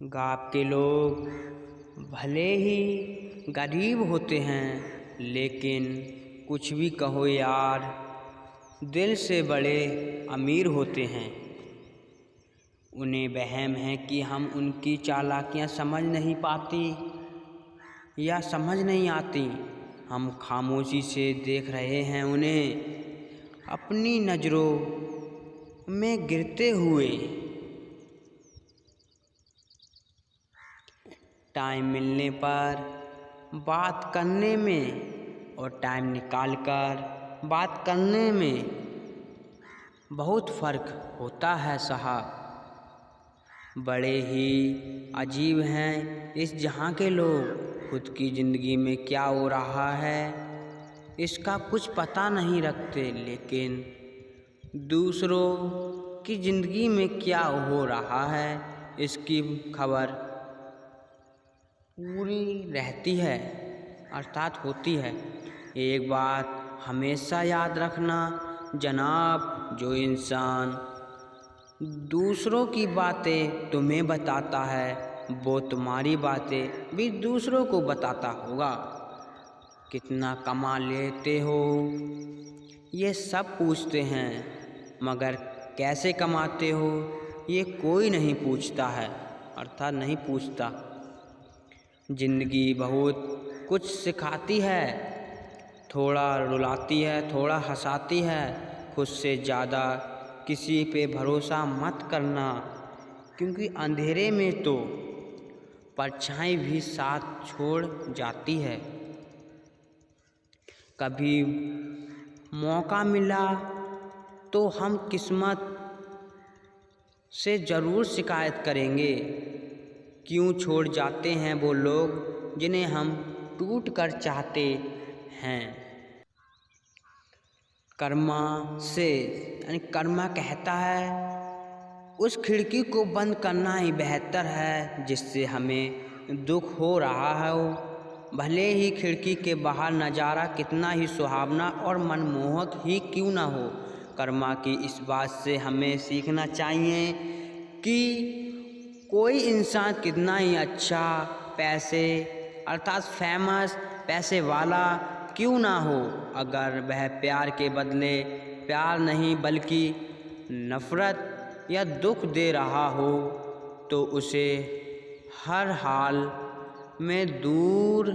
गाँव के लोग भले ही गरीब होते हैं, लेकिन कुछ भी कहो यार, दिल से बड़े अमीर होते हैं। उन्हें वहम है कि हम उनकी चालाकियाँ समझ नहीं पाती या समझ नहीं आती। हम खामोशी से देख रहे हैं उन्हें अपनी नज़रों में गिरते हुए। टाइम मिलने पर बात करने में और टाइम निकाल कर बात करने में बहुत फ़र्क होता है साहब। बड़े ही अजीब हैं इस जहाँ के लोग। खुद की ज़िंदगी में क्या हो रहा है इसका कुछ पता नहीं रखते, लेकिन दूसरों की ज़िंदगी में क्या हो रहा है इसकी खबर पूरी रहती है, अर्थात होती है। एक बात हमेशा याद रखना जनाब, जो इंसान दूसरों की बातें तुम्हें बताता है वो तुम्हारी बातें भी दूसरों को बताता होगा। कितना कमा लेते हो ये सब पूछते हैं, मगर कैसे कमाते हो ये कोई नहीं पूछता है, अर्थात नहीं पूछता। ज़िंदगी बहुत कुछ सिखाती है, थोड़ा रुलाती है, थोड़ा हंसाती है। खुद से ज़्यादा किसी पे भरोसा मत करना, क्योंकि अंधेरे में तो परछाई भी साथ छोड़ जाती है। कभी मौका मिला तो हम किस्मत से ज़रूर शिकायत करेंगे, क्यों छोड़ जाते हैं वो लोग जिन्हें हम टूट कर चाहते हैं। कर्मा से यानी कर्मा कहता है उस खिड़की को बंद करना ही बेहतर है जिससे हमें दुख हो रहा हो, भले ही खिड़की के बाहर नज़ारा कितना ही सुहावना और मनमोहक ही क्यों ना हो। कर्मा की इस बात से हमें सीखना चाहिए कि कोई इंसान कितना ही अच्छा पैसे अर्थात फेमस पैसे वाला क्यों ना हो, अगर वह प्यार के बदले प्यार नहीं बल्कि नफ़रत या दुख दे रहा हो तो उसे हर हाल में दूर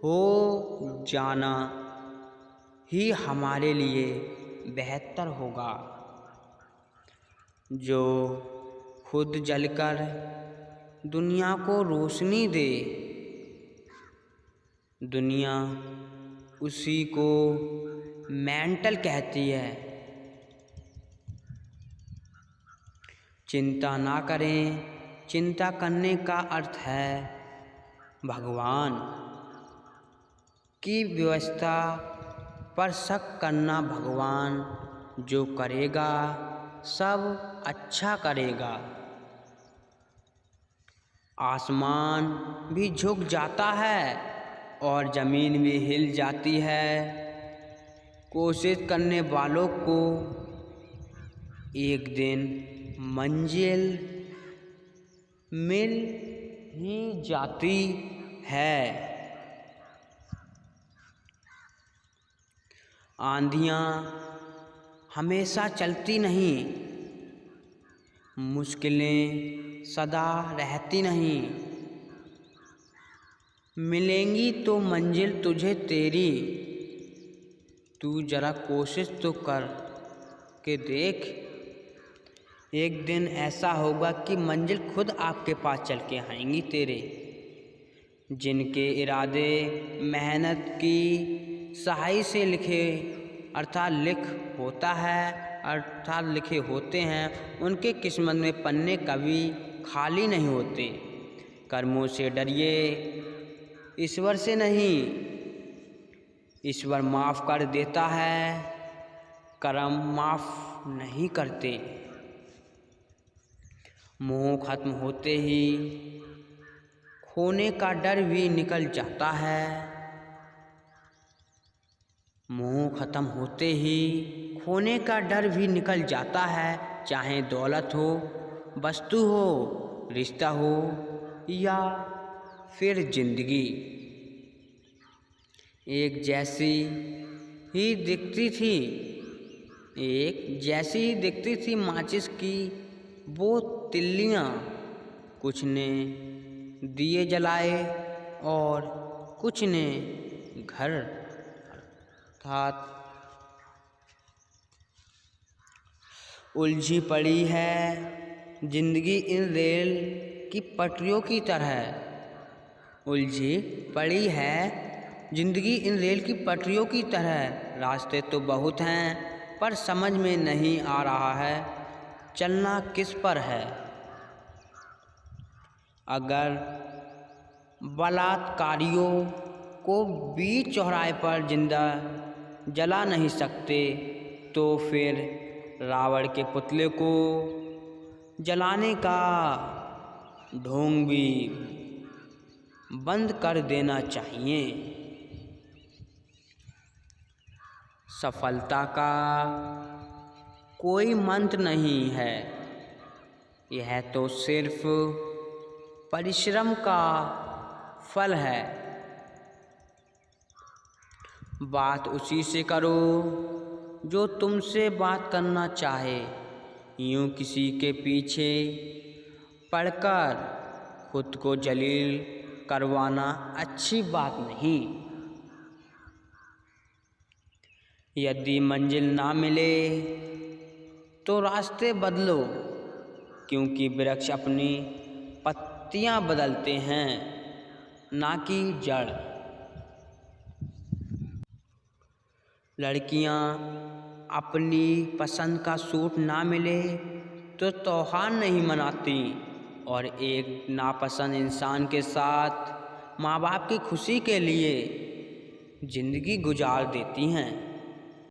हो जाना ही हमारे लिए बेहतर होगा। जो खुद जलकर दुनिया को रोशनी दे, दुनिया उसी को मेंटल कहती है। चिंता ना करें, चिंता करने का अर्थ है भगवान की व्यवस्था पर शक करना। भगवान जो करेगा सब अच्छा करेगा। आसमान भी झुक जाता है और ज़मीन भी हिल जाती है। कोशिश करने वालों को एक दिन मंजिल मिल ही जाती है। आंधियाँ हमेशा चलती नहीं, मुश्किलें सदा रहती नहीं। मिलेंगी तो मंजिल तुझे तेरी, तू ज़रा कोशिश तो कर के देख। एक दिन ऐसा होगा कि मंजिल खुद आपके पास चल के आएंगी तेरे। जिनके इरादे मेहनत की सहाय से लिखे अर्थात लिखे होते हैं, उनके किस्मत में पन्ने कभी खाली नहीं होते। कर्मों से डरिए, ईश्वर से नहीं। ईश्वर माफ़ कर देता है, कर्म माफ़ नहीं करते। मोह खत्म होते ही खोने का डर भी निकल जाता है। मोह खत्म होते ही खोने का डर भी निकल जाता है। चाहे दौलत हो, वस्तु हो रिश्ता हो या फिर जिंदगी, एक जैसी ही दिखती थी माचिस की वो तिल्लियाँ। कुछ ने दिए जलाए और कुछ ने घर अर्थात उलझी पड़ी है जिंदगी इन रेल की पटरियों की तरह। उलझी पड़ी है जिंदगी इन रेल की पटरियों की तरह। रास्ते तो बहुत हैं पर समझ में नहीं आ रहा है चलना किस पर है। अगर बलात्कारियों को बीच चौराहे पर जिंदा जला नहीं सकते तो फिर रावण के पुतले को जलाने का ढोंग भी बंद कर देना चाहिए। सफलता का कोई मंत्र नहीं है, यह तो सिर्फ परिश्रम का फल है। बात उसी से करो जो तुमसे बात करना चाहे। यूं किसी के पीछे पड़कर खुद को जलील करवाना अच्छी बात नहीं। यदि मंजिल ना मिले तो रास्ते बदलो, क्योंकि वृक्ष अपनी पत्तियां बदलते हैं ना कि जड़। लड़कियां अपनी पसंद का सूट ना मिले तो त्योहार नहीं मनाती और एक नापसंद इंसान के साथ माँ बाप की खुशी के लिए ज़िंदगी गुजार देती हैं।